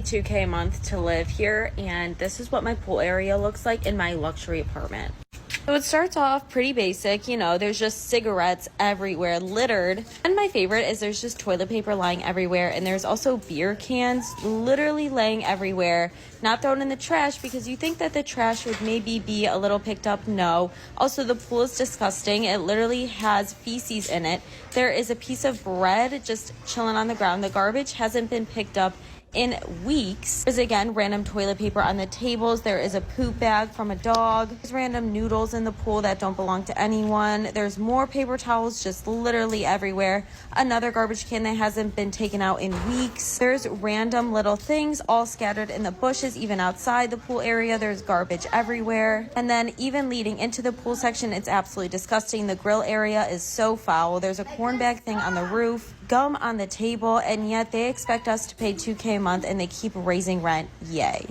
$2K a month to live here, and this is what my pool area looks like in my luxury apartment. So it starts off pretty basic, there's just cigarettes everywhere, littered. And my favorite is there's just toilet paper lying everywhere, and there's also beer cans literally laying everywhere, not thrown in the trash because you think that the trash would maybe be a little picked up. No. Also, the pool is disgusting. It literally has feces in it. There is a piece of bread just chilling on the ground. The garbage hasn't been picked up in weeks. There's again random toilet paper on the tables. There is a poop bag from a dog. There's random noodles in the pool that don't belong to anyone. There's more paper towels just literally everywhere. Another garbage can that hasn't been taken out in weeks. There's random little things all scattered in the bushes. Even outside the pool area, there's garbage everywhere. And then even leading into the pool section, it's absolutely disgusting. The grill area is so foul. There's a corn bag thing on the roof, gum on the table, and yet they expect us to pay $2K a month and they keep raising rent. Yay.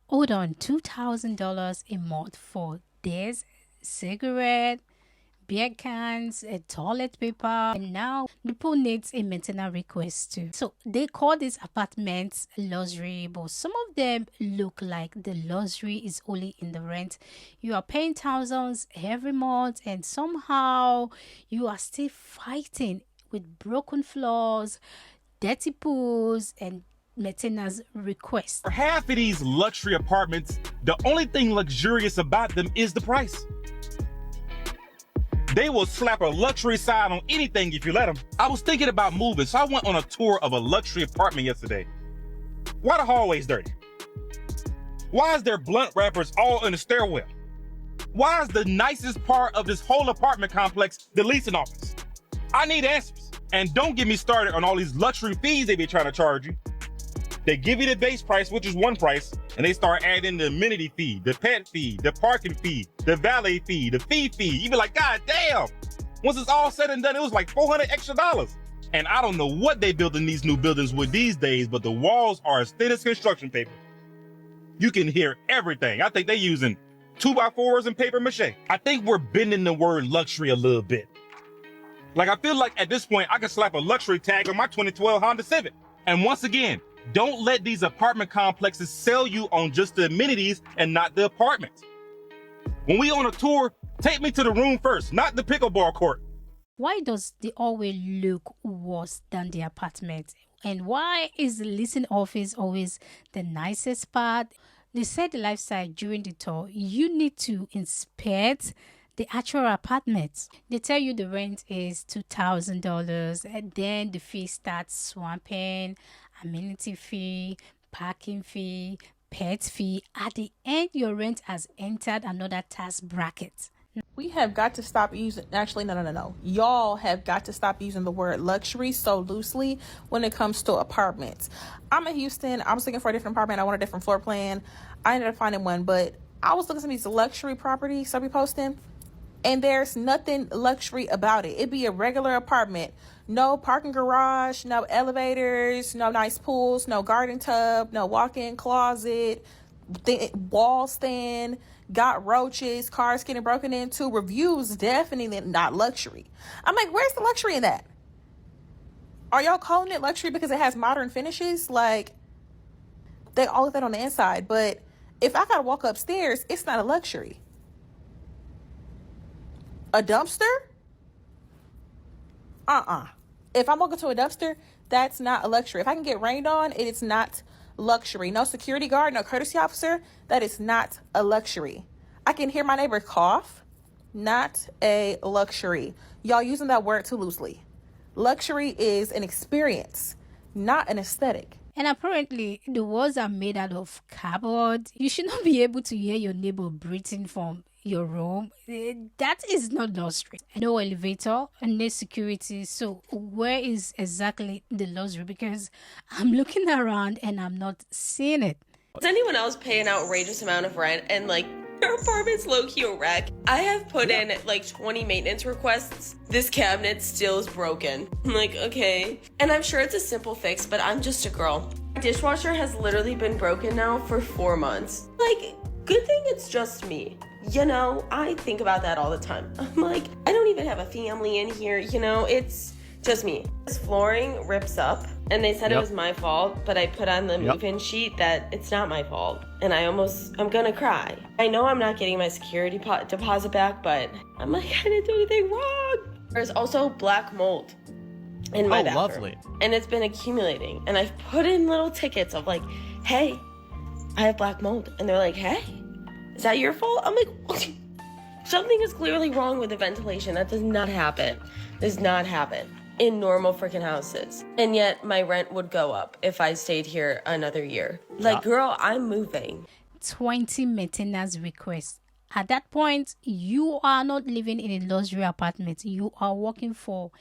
Hold on, $2,000 a month for this, cigarette, beer cans, a toilet paper, and now the pool needs a maintenance request too. So they call these apartments luxury, but some of them look like the luxury is only in the rent. You are paying thousands every month, and somehow you are still fighting with broken floors, dirty pools, and maintenance requests. For half of these luxury apartments, the only thing luxurious about them is the price. They will slap a luxury sign on anything if you let them. I was thinking about moving, so I went on a tour of a luxury apartment yesterday. Why the hallways dirty? Why is there blunt wrappers all in the stairwell? Why is the nicest part of this whole apartment complex the leasing office? I need answers. And don't get me started on all these luxury fees they be trying to charge you. They give you the base price, which is one price, and they start adding the amenity fee, the pet fee, the parking fee, the valet fee, the fee. You be like, God damn. Once it's all said and done, it was like $400 extra. And I don't know what they build in these new buildings with these days, but the walls are as thin as construction paper. You can hear everything. I think they're using 2x4s and paper mache. I think we're bending the word luxury a little bit. Like, I feel like at this point, I can slap a luxury tag on my 2012 Honda Civic. And once again, don't let these apartment complexes sell you on just the amenities and not the apartments. When we on a tour, take me to the room first, not the pickleball court. Why does the hallway look worse than the apartment? And why is the leasing office always the nicest part? They said the lifestyle during the tour, you need to inspect the actual apartments. They tell you the rent is $2,000, and then the fee starts swamping, amenity fee, parking fee, pet fee. At the end, your rent has entered another tax bracket. We have got to stop using, actually, no. Y'all have got to stop using the word luxury so loosely when it comes to apartments. I'm in Houston. I was looking for a different apartment. I want a different floor plan. I ended up finding one, but I was looking at some of these luxury properties I be posting, and there's nothing luxury about it. It'd be a regular apartment. No parking garage, no elevators, no nice pools, no garden tub, no walk-in closet, wall stand, got roaches, cars getting broken into. Reviews definitely not luxury. I'm like, where's the luxury in that? Are y'all calling it luxury because it has modern finishes? Like, they all of that on the inside. But if I gotta walk upstairs, it's not a luxury. A dumpster? If I'm walking to a dumpster, that's not a luxury. If I can get rained on, it is not luxury. No security guard, no courtesy officer, that is not a luxury. I can hear my neighbor cough, not a luxury. Y'all using that word too loosely. Luxury is an experience, not an aesthetic. And apparently, the walls are made out of cardboard. You should not be able to hear your neighbor breathing from your room, that is not luxury. No elevator and no security. So where is exactly the luxury? Because I'm looking around and I'm not seeing it. Does anyone else pay an outrageous amount of rent and like their apartment's low-key a wreck? I have put in like 20 maintenance requests. This cabinet still is broken. I'm like, okay. And I'm sure it's a simple fix, but I'm just a girl. My dishwasher has literally been broken now for 4 months. Like, good thing it's just me. You know, I think about that all the time. I'm like, I don't even have a family in here, you know, it's just me. This flooring rips up, and they said it was my fault, but I put on the move-in sheet that it's not my fault. And I'm gonna cry. I know I'm not getting my security deposit back, but I'm like, I didn't do anything wrong. There's also black mold in my bathroom. Lovely. And it's been accumulating. And I've put in little tickets of like, hey, I have black mold. And they're like, hey, is that your fault? I'm like, something is clearly wrong with the ventilation. That does not happen. Does not happen in normal freaking houses. And yet my rent would go up if I stayed here another year. Like, girl, I'm moving. 20 maintenance requests. At that point, you are not living in a luxury apartment. You are working for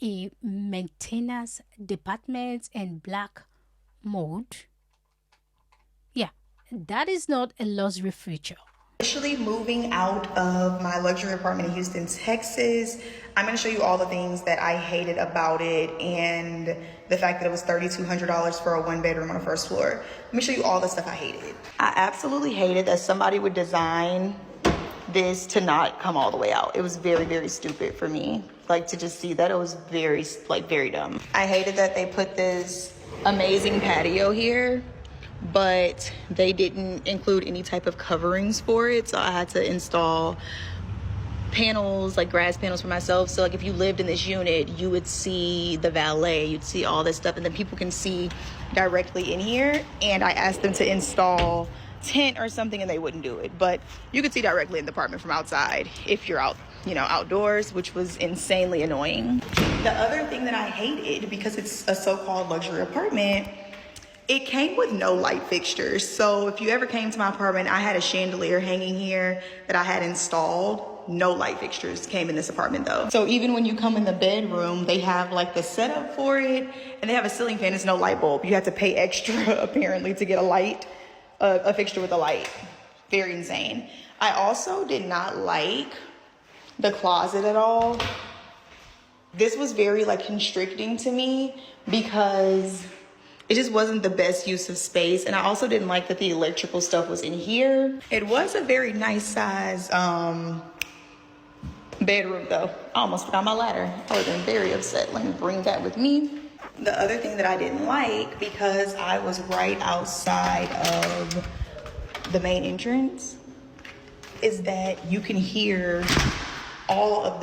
a maintenance department and black mold. Yeah, that is not a luxury feature. Initially moving out of my luxury apartment in Houston, Texas, I'm going to show you all the things that I hated about it and the fact that it was $3,200 for a 1-bedroom on the first floor. Let me show you all the stuff I hated. I absolutely hated that somebody would design this to not come all the way out. It was very, very stupid for me. Like, to just see that, it was very dumb. I hated that they put this amazing patio here, but they didn't include any type of coverings for it. So I had to install panels, like grass panels for myself. So like if you lived in this unit, you would see the valet, you'd see all this stuff, and then people can see directly in here. And I asked them to install tent or something and they wouldn't do it. But you could see directly in the apartment from outside if you're out, you know, outdoors, which was insanely annoying. The other thing that I hated, because it's a so-called luxury apartment, it came with no light fixtures. So if you ever came to my apartment, I had a chandelier hanging here that I had installed. No light fixtures came in this apartment though. So even when you come in the bedroom, they have like the setup for it, and they have a ceiling fan. It's no light bulb. You have to pay extra apparently to get a fixture with a light. Very insane. I also did not like the closet at all. This was very like constricting to me because it just wasn't the best use of space. And I also didn't like that the electrical stuff was in here. It was a very nice size bedroom though. I almost forgot my ladder. I would have been very upset. Let me bring that with me. The other thing that I didn't like, because I was right outside of the main entrance, is that you can hear all of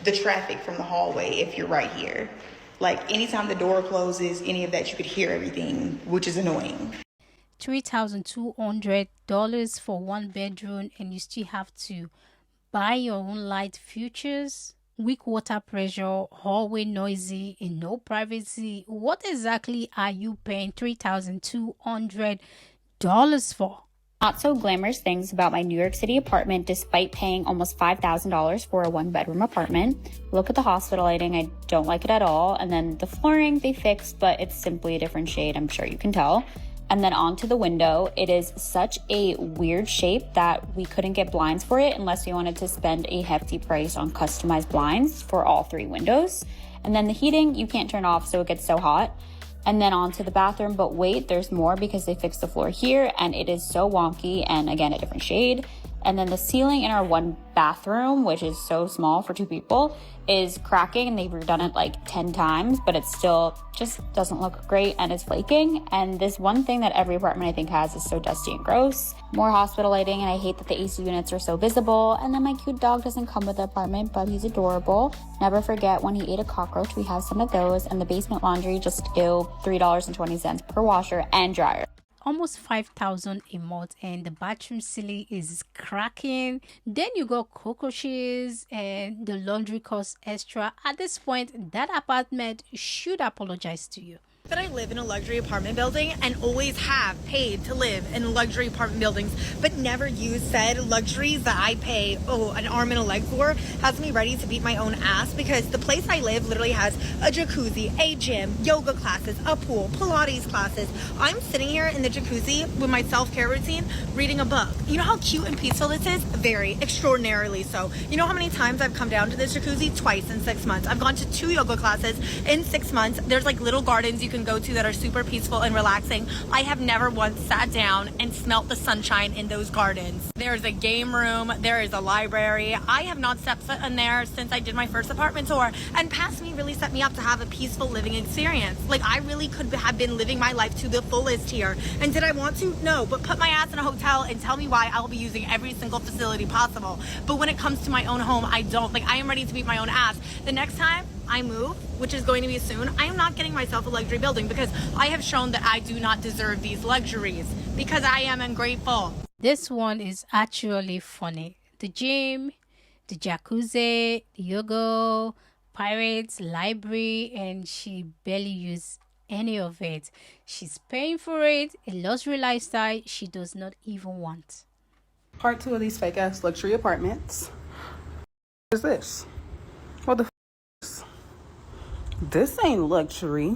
the traffic from the hallway if you're right here. Like anytime the door closes, any of that, you could hear everything, which is annoying. $3,200 for 1 bedroom, and you still have to buy your own light fixtures. Weak water pressure, hallway noisy, and no privacy. What exactly are you paying $3,200 for? Not so glamorous things about my New York City apartment, despite paying almost $5,000 for a 1-bedroom apartment. Look at the hospital lighting. I don't like it at all. And then the flooring they fixed, but it's simply a different shade. I'm sure you can tell. And then onto the window. It is such a weird shape that we couldn't get blinds for it unless we wanted to spend a hefty price on customized blinds for all 3 windows. And then the heating, you can't turn off, so it gets so hot. And then onto the bathroom, but wait, there's more because they fixed the floor here and it is so wonky, and again, a different shade. And then the ceiling in our 1 bathroom, which is so small for 2 people, is cracking, and they've redone it like 10 times, but it still just doesn't look great and it's flaking. And this one thing that every apartment I think has is so dusty and gross. More hospital lighting, and I hate that the AC units are so visible. And then my cute dog doesn't come with the apartment, but he's adorable. Never forget when he ate a cockroach. We have some of those. And the basement laundry, just ew, $3.20 per washer and dryer. Almost $5,000 a month, and the bathroom ceiling is cracking. Then you got cockroaches, and the laundry costs extra. At this point, that apartment should apologize to you. That I live in a luxury apartment building and always have paid to live in luxury apartment buildings, but never use said luxuries that I pay an arm and a leg for, has me ready to beat my own ass, because the place I live literally has a jacuzzi, a gym, yoga classes, a pool, Pilates classes. I'm sitting here in the jacuzzi with my self-care routine reading a book. You know how cute and peaceful this is? Very, extraordinarily so. You know how many times I've come down to this jacuzzi? Twice in 6 months. I've gone to 2 yoga classes in 6 months. There's like little gardens you can go to that are super peaceful and relaxing. I have never once sat down and smelt the sunshine in those gardens. There's a game room, there is a library. I have not stepped foot in there since I did my first apartment tour, and past me really set me up to have a peaceful living experience. Like, I really could have been living my life to the fullest here. And did I want to? No, but put my ass in a hotel and tell me why I'll be using every single facility possible. But when it comes to my own home, I don't. Like, I am ready to beat my own ass. The next time I move, which is going to be soon, I am not getting myself a luxury building, because I have shown that I do not deserve these luxuries, because I am ungrateful. This one is actually funny. The gym, the jacuzzi, the yoga, pirates, library, and she barely used any of it. She's paying for it, a luxury lifestyle she does not even want. Part 2 of these fake ass luxury apartments. What is this? What the f is this? This ain't luxury.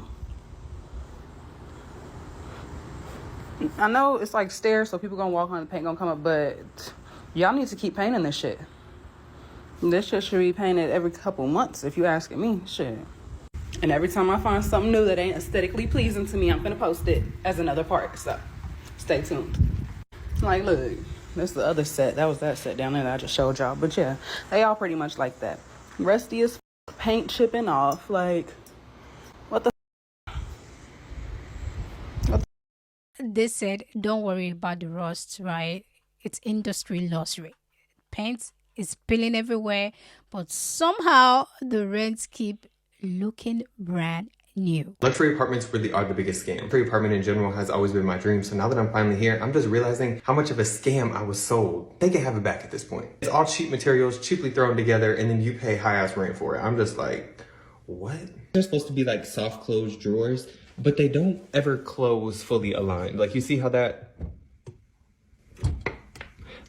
I know it's like stairs, so people gonna walk on the paint gonna come up, but y'all need to keep painting this shit. This shit should be painted every couple months, if you asking me. Shit. And every time I find something new that ain't aesthetically pleasing to me, I'm gonna post it as another part. So stay tuned. Like, look, this is the other set. That was that set down there that I just showed y'all. But yeah, they all pretty much like that. Rusty as f, paint chipping off. Like, what the f? What the They said, don't worry about the rust, right? It's industry loss rate. Paint is spilling everywhere, but somehow the rents keep looking brand new. Luxury apartments really are the biggest scam. Luxury apartment in general has always been my dream, so now that I'm finally here, I'm just realizing how much of a scam I was sold. They can have it back at this point. It's all cheap materials, cheaply thrown together, and then you pay high-ass rent for it. I'm just like, what? They're supposed to be like soft closed drawers, but they don't ever close fully aligned. Like, you see how that,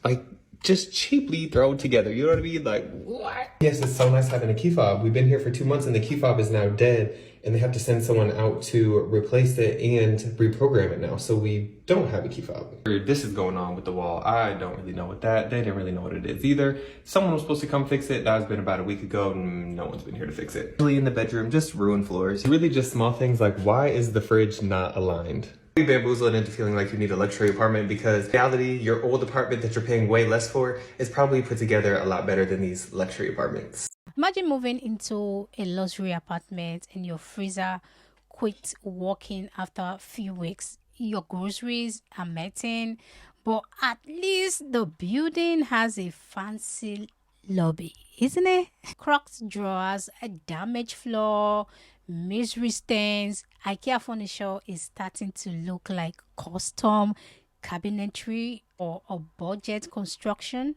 like, just cheaply thrown together. You know what I mean? Like, what? Yes, it's so nice having a key fob. We've been here for 2 months and the key fob is now dead, and they have to send someone out to replace it and reprogram it now. So we don't have a key fob. This is going on with the wall. I don't really know what that, they didn't really know what it is either. Someone was supposed to come fix it. That has been about a week ago and no one's been here to fix it. Really in the bedroom, just ruined floors. Really just small things like, why is the fridge not aligned? Be bamboozled into feeling like you need a luxury apartment, because in reality, your old apartment that you're paying way less for is probably put together a lot better than these luxury apartments. Imagine moving into a luxury apartment and your freezer quit working after a few weeks. Your groceries are melting, but at least the building has a fancy lobby, isn't it? Crocked drawers, a damaged floor, misery stains. IKEA furniture is starting to look like custom cabinetry or a budget construction.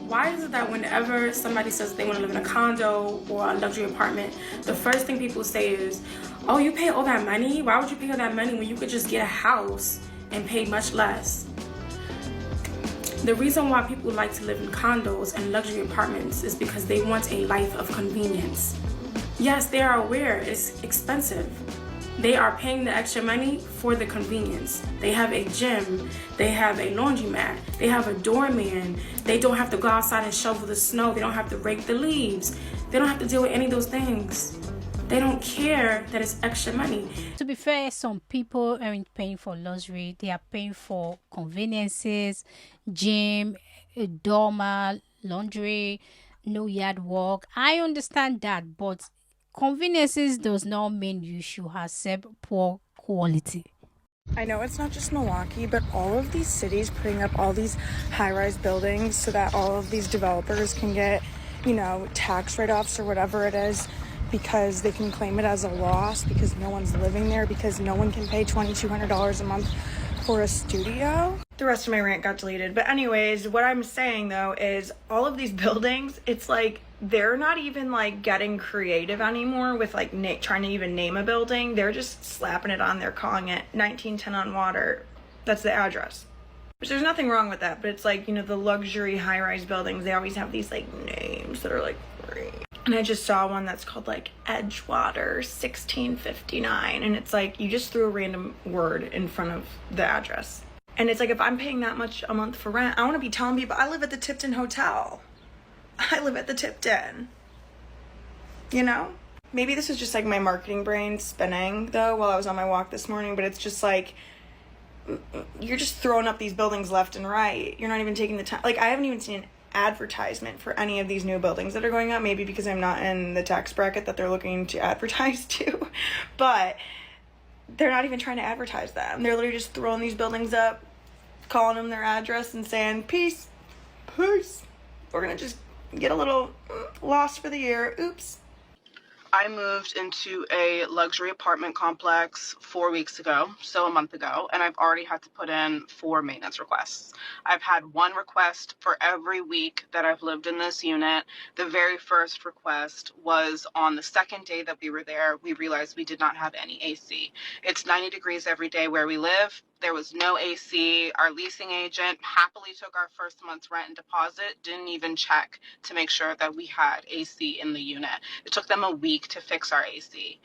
Why is it that whenever somebody says they want to live in a condo or a luxury apartment, the first thing people say is, oh, you pay all that money? Why would you pay all that money when you could just get a house and pay much less? The reason why people like to live in condos and luxury apartments is because they want a life of convenience. Yes, they are aware it's expensive. They are paying the extra money for the convenience. They have a gym, they have a laundromat, they have a doorman. They don't have to go outside and shovel the snow. They don't have to rake the leaves. They don't have to deal with any of those things. They don't care that it's extra money. To be fair, some people aren't paying for luxury. They are paying for conveniences, gym, a doormat, laundry, no yard work. I understand that, but conveniences does not mean you should accept poor quality. I know it's not just Milwaukee, but all of these cities putting up all these high-rise buildings so that all of these developers can get, you know, tax write-offs or whatever it is, because they can claim it as a loss because no one's living there, because no one can pay $2,200 a month for a studio. The rest of my rant got deleted. But anyways, what I'm saying though is all of these buildings, it's like they're not even like getting creative anymore with like trying to even name a building. They're just slapping it on there, calling it 1910 on Water. That's the address. Which there's nothing wrong with that, but it's like, you know, the luxury high-rise buildings, they always have these like names that are like great. And I just saw one that's called like Edgewater 1659, and it's like you just threw a random word in front of the address. And it's like, if I'm paying that much a month for rent, I want to be telling people I live at the Tipton Hotel. I live at the Tipton. You know? Maybe this is just like my marketing brain spinning though while I was on my walk this morning, but it's just like, you're just throwing up these buildings left and right. You're not even taking the time. Like, I haven't even seen an advertisement for any of these new buildings that are going up, maybe because I'm not in the tax bracket that they're looking to advertise to, but they're not even trying to advertise them. They're literally just throwing these buildings up, calling them their address and saying, peace, we're gonna just get a little lost for the year. Oops. I moved into a luxury apartment complex 4 weeks ago, so a month ago, and I've already had to put in 4 maintenance requests. I've had 1 request for every week that I've lived in this unit. The very first request was on the second day that we were there. We realized we did not have any AC. It's 90 degrees every day where we live. There was no AC. Our leasing agent happily took our first month's rent and deposit, didn't even check to make sure that we had AC in the unit. It took them a week to fix our AC.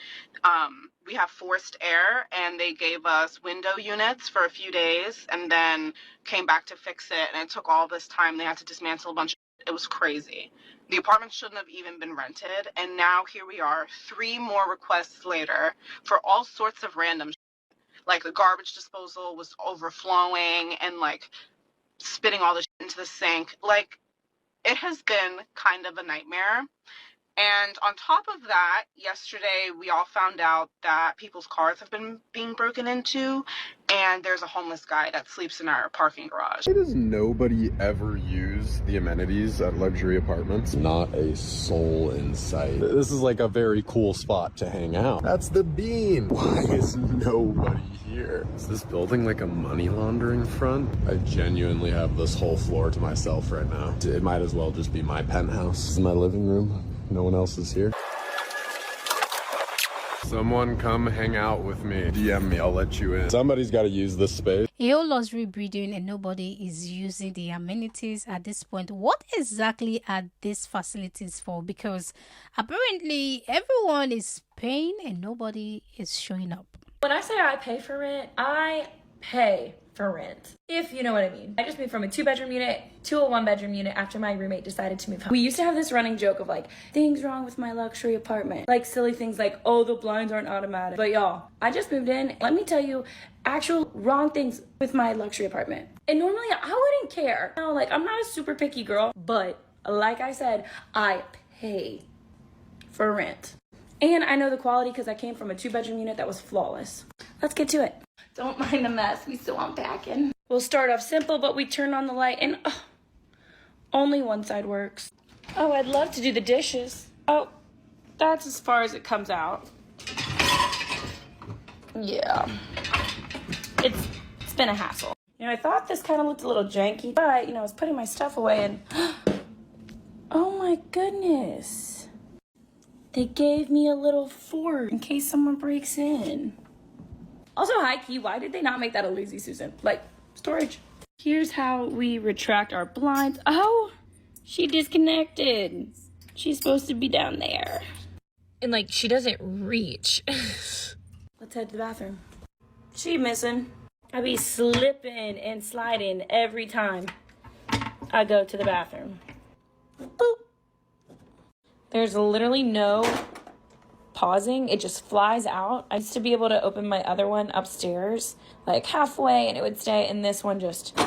We have forced air, and they gave us window units for a few days and then came back to fix it, and it took all this time. They had to dismantle a bunch of it. It was crazy. The apartment shouldn't have even been rented, and now here we are 3 more requests later for all sorts of random like the garbage disposal was overflowing and like spitting all the shit into the sink. Like, it has been kind of a nightmare. And on top of that, yesterday we all found out that people's cars have been being broken into, and there's a homeless guy that sleeps in our parking garage. Why does nobody ever use the amenities at luxury apartments? Not a soul in sight. This is like a very cool spot to hang out. That's the Bean. Why is nobody here? Is this building like a money laundering front? I genuinely have this whole floor to myself right now. It might as well just be my penthouse. This is my living room. No one else is here. Someone come hang out with me. DM me, I'll let you in. Somebody's got to use this space. A whole luxury building and nobody is using the amenities at this point. What exactly are these facilities for? Because apparently everyone is paying and nobody is showing up. When I say I pay for rent, I pay for rent, if you know what I mean. I just moved from a 2-bedroom unit to a 1-bedroom unit after my roommate decided to move home. We used to have this running joke of like, things wrong with my luxury apartment. Like silly things like, oh, the blinds aren't automatic. But y'all, I just moved in. Let me tell you actual wrong things with my luxury apartment. And normally I wouldn't care. You know, like, I'm not a super picky girl, but like I said, I pay for rent. And I know the quality because I came from a 2-bedroom unit that was flawless. Let's get to it. Don't mind the mess, we still unpacking. We'll start off simple, but we turn on the light and only one side works. Oh, I'd love to do the dishes. Oh, that's as far as it comes out. Yeah, it's been a hassle. You know, I thought this kind of looked a little janky, but you know, I was putting my stuff away and oh my goodness. They gave me a little fort in case someone breaks in. Also, high-key, why did they not make that a lazy Susan? Like, storage. Here's how we retract our blinds. Oh, she disconnected. She's supposed to be down there. And, like, she doesn't reach. Let's head to the bathroom. She missing. I be slipping and sliding every time I go to the bathroom. Boop. There's literally no pausing. It just flies out. I used to be able to open my other one upstairs like halfway and it would stay, and this one just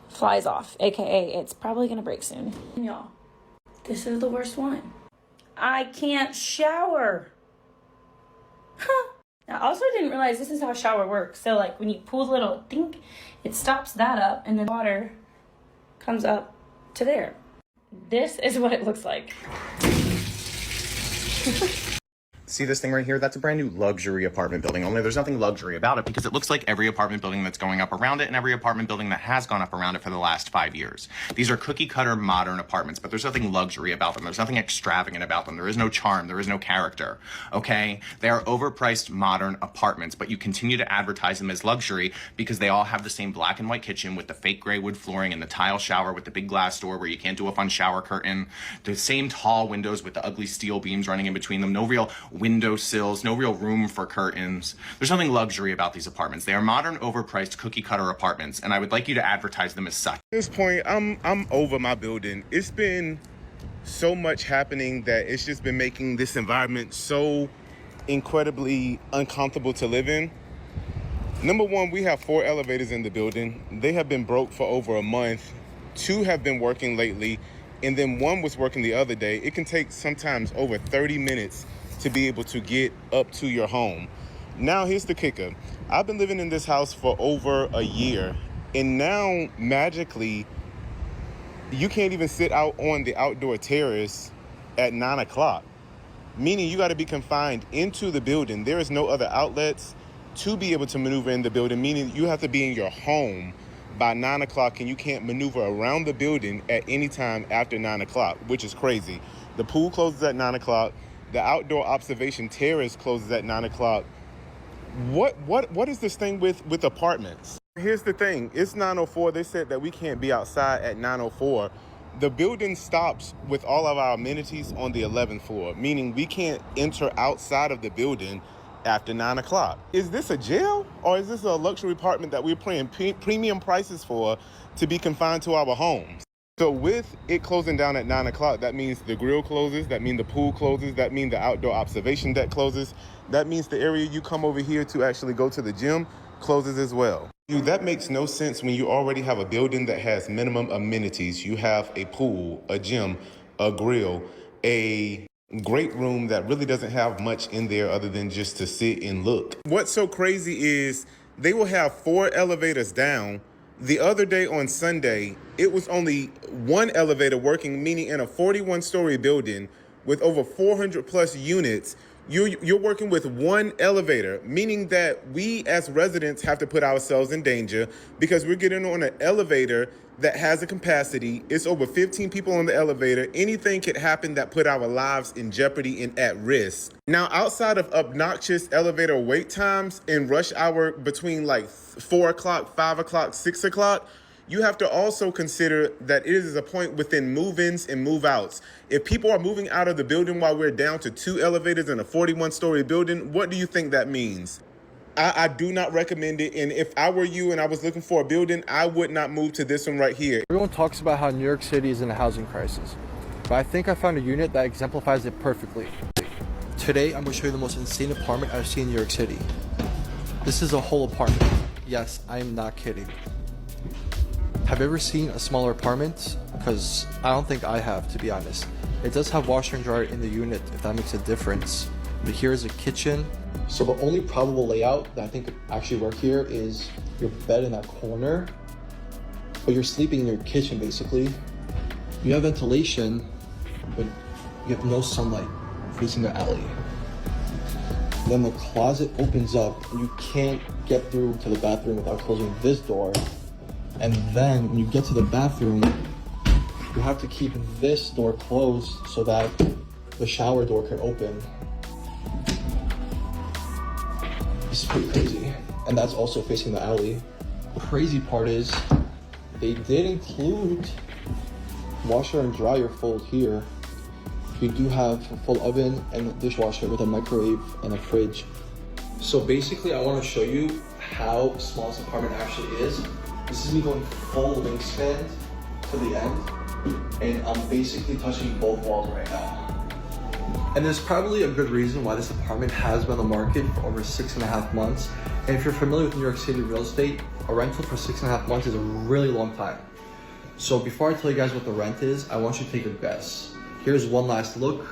flies off, aka it's probably gonna break soon. Y'all, this is the worst one. I can't shower. Now, I also didn't realize this is how a shower works. So like when you pull the little dink, it stops that up and then water comes up to there. This is what it looks like. See this thing right here? That's a brand new luxury apartment building, only there's nothing luxury about it because it looks like every apartment building that's going up around it and every apartment building that has gone up around it for the last 5 years. These are cookie cutter modern apartments, but there's nothing luxury about them. There's nothing extravagant about them. There is no charm. There is no character, okay? They are overpriced modern apartments, but you continue to advertise them as luxury because they all have the same black and white kitchen with the fake gray wood flooring and the tile shower with the big glass door where you can't do a fun shower curtain, the same tall windows with the ugly steel beams running in between them, no real window sills, no real room for curtains. There's nothing luxury about these apartments. They are modern, overpriced, cookie cutter apartments, and I would like you to advertise them as such. At this point, I'm over my building. It's been so much happening that it's just been making this environment so incredibly uncomfortable to live in. Number one, we have 4 elevators in the building. They have been broke for over a month. 2 have been working lately, and then 1 was working the other day. It can take sometimes over 30 minutes to be able to get up to your home. Now, here's the kicker. I've been living in this house for over a year, and now, magically, you can't even sit out on the outdoor terrace at 9 o'clock, meaning you got to be confined into the building. There is no other outlets to be able to maneuver in the building, meaning you have to be in your home by 9 o'clock, and you can't maneuver around the building at any time after 9 o'clock, which is crazy. The pool closes at 9 o'clock. The outdoor observation terrace closes at 9 o'clock. What is this thing with apartments? Here's the thing. It's 9:04. They said that we can't be outside at 9:04. The building stops with all of our amenities on the 11th floor, meaning we can't enter outside of the building after 9 o'clock. Is this a jail, or is this a luxury apartment that we're paying premium prices for to be confined to our homes? So with it closing down at 9 o'clock, that means the grill closes, that means the pool closes, that means the outdoor observation deck closes, that means the area you come over here to actually go to the gym closes as well. That makes no sense when you already have a building that has minimum amenities. You have a pool, a gym, a grill, a great room that really doesn't have much in there other than just to sit and look. What's so crazy is they will have 4 elevators down. The other day on Sunday, it was only 1 elevator working, meaning in a 41-story building with over 400 plus units, you're working with 1 elevator, meaning that we as residents have to put ourselves in danger because we're getting on an elevator that has a capacity. It's over 15 people on the elevator. Anything could happen that put our lives in jeopardy and at risk. Now, outside of obnoxious elevator wait times in rush hour between like 4 o'clock, 5 o'clock, 6 o'clock, you have to also consider that it is a point within move-ins and move-outs. If people are moving out of the building while we're down to 2 elevators in a 41-story building, what do you think that means? I do not recommend it, and if I were you and I was looking for a building, I would not move to this one right here. Everyone talks about how New York City is in a housing crisis, but I think I found a unit that exemplifies it perfectly. Today, I'm going to show you the most insane apartment I've seen in New York City. This is a whole apartment. Yes, I am not kidding. Have you ever seen a smaller apartment? Because I don't think I have, to be honest. It does have washer and dryer in the unit, if that makes a difference. But here's a kitchen. So the only probable layout that I think could actually work here is your bed in that corner, but you're sleeping in your kitchen basically. You have ventilation, but you have no sunlight facing the alley. Then the closet opens up and you can't get through to the bathroom without closing this door. And then when you get to the bathroom, you have to keep this door closed so that the shower door can open. This is pretty crazy. And that's also facing the alley. The crazy part is they did include washer and dryer fold here. You do have a full oven and a dishwasher with a microwave and a fridge. So basically I want to show you how small this apartment actually is. This is me going full wingspan to the end, and I'm basically touching both walls right now. And there's probably a good reason why this apartment has been on the market for over 6.5 months. And if you're familiar with New York City real estate, a rental for 6.5 months is a really long time. So before I tell you guys what the rent is, I want you to take a guess. Here's one last look.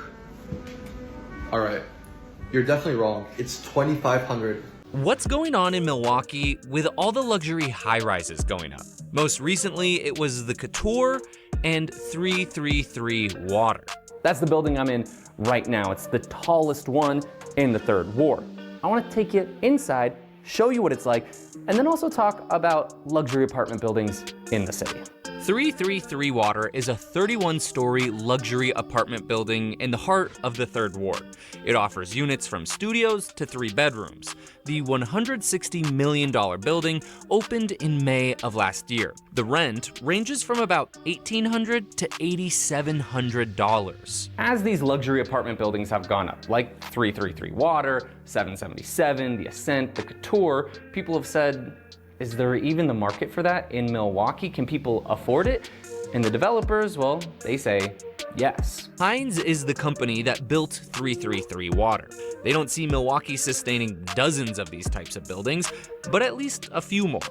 All right, you're definitely wrong. It's $2,500. What's going on in Milwaukee with all the luxury high-rises going up? Most recently, it was the Couture and 333 Water. That's the building I'm in right now. It's the tallest one in the Third Ward. I want to take you inside, show you what it's like, and then also talk about luxury apartment buildings in the city. 333 Water is a 31-story luxury apartment building in the heart of the Third Ward. It offers units from studios to 3 bedrooms. The $160 million building opened in May of last year. The rent ranges from about $1,800 to $8,700. As these luxury apartment buildings have gone up, like 333 Water, 777, the Ascent, the Couture, people have said, is there even the market for that in Milwaukee? Can people afford it? And the developers, well, they say yes. Hines is the company that built 333 Water. They don't see Milwaukee sustaining dozens of these types of buildings, but at least a few more.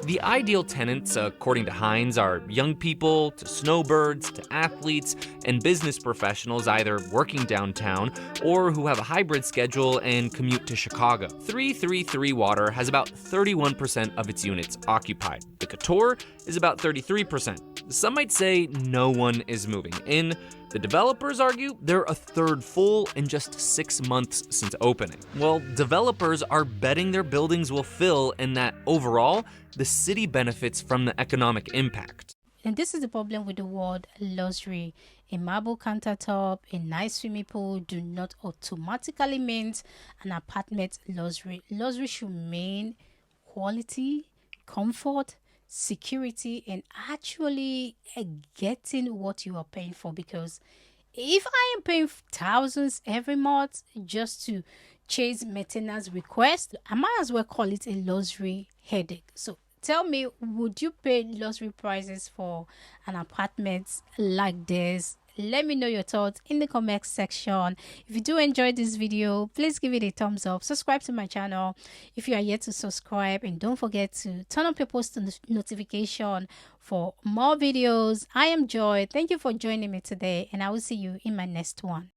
The ideal tenants, according to Hines, are young people to snowbirds to athletes and business professionals either working downtown or who have a hybrid schedule and commute to Chicago. 333 Water has about 31% of its units occupied. The Couture is about 33%. Some might say no one is moving in. The developers argue they're a third full in just 6 months since opening. Well, developers are betting their buildings will fill and that overall, the city benefits from the economic impact. And this is the problem with the word luxury. A marble countertop, a nice swimming pool do not automatically mean an apartment luxury. Luxury should mean quality, comfort, security, and actually getting what you are paying for. Because if I am paying thousands every month just to chase maintenance requests, I might as well call it a luxury headache. So tell me, would you pay luxury prices for an apartment like this? Let me know your thoughts in the comment section. If you do enjoy this video, please give it a thumbs up. Subscribe to my channel if you are yet to subscribe, and don't forget to turn on your post notification for more videos. I am Joy. Thank you for joining me today, and I will see you in my next one.